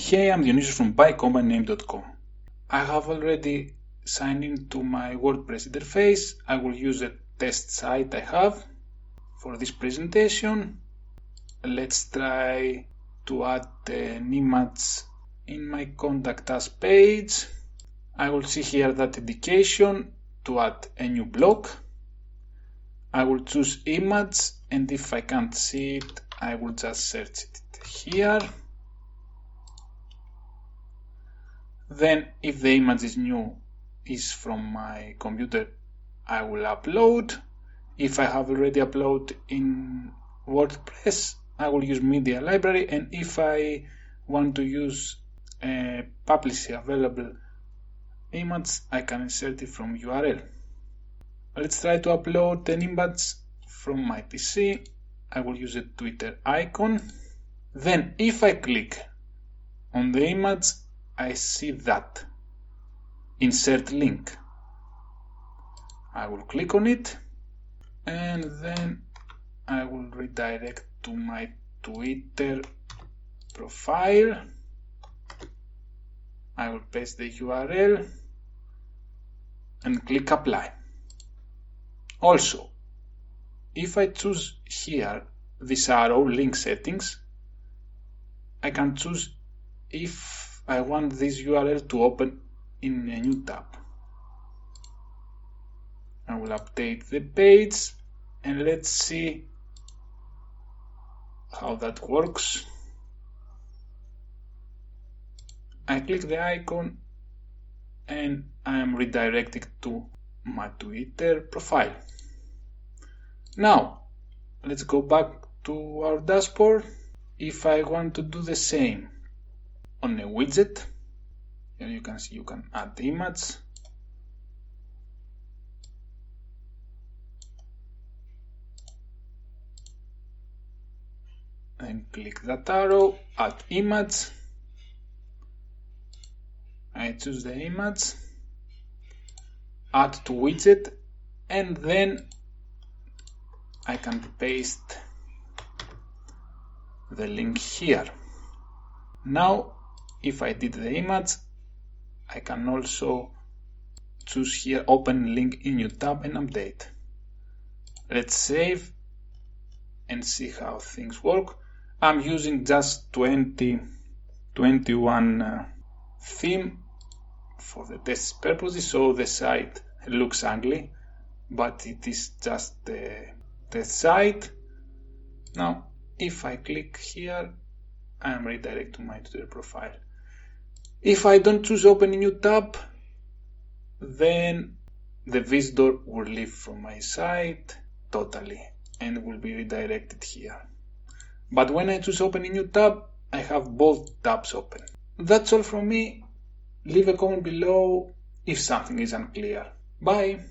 Hey, I'm Dionysios from buycompany.name.com. I have already signed into my WordPress interface. I will use a test site I have for this presentation. Let's try to add an image in my contact us page. I will see here that indication to add a new block. I will choose image, and if I can't see it, I will just search it here. Then if the image is new, is from my computer, I will upload. If I have already uploaded in WordPress, I will use media library, and if I want to use a publicly available image, I can insert it from URL. Let's try to upload an image from my PC. I will use a Twitter icon. Then if I click on the image, I see that insert link. I will click on it, and then I will redirect to my Twitter profile. I will paste the URL and click apply. Also, if I choose here this arrow link settings, I can choose if I want this URL to open in a new tab. I will update the page, and let's see how that works. I click the icon and I am redirected to my Twitter profile. Now let's go back to our dashboard. If I want to do the same on a widget, here you can see you can add the image. Then click that arrow, add image. I choose the image, add to widget, and then I can paste the link here. Now, if I did the image, I can also choose here open link in new tab and update. Let's save and see how things work. I'm using just 2021 theme for the test purposes, so the site looks ugly, but it is just the test site. Now if I click here, I am redirected to my Twitter profile. If I don't choose open a new tab, then the visitor will leave from my site totally and will be redirected here. But when I choose open a new tab, I have both tabs open. That's all from me. Leave a comment below if something is unclear. Bye!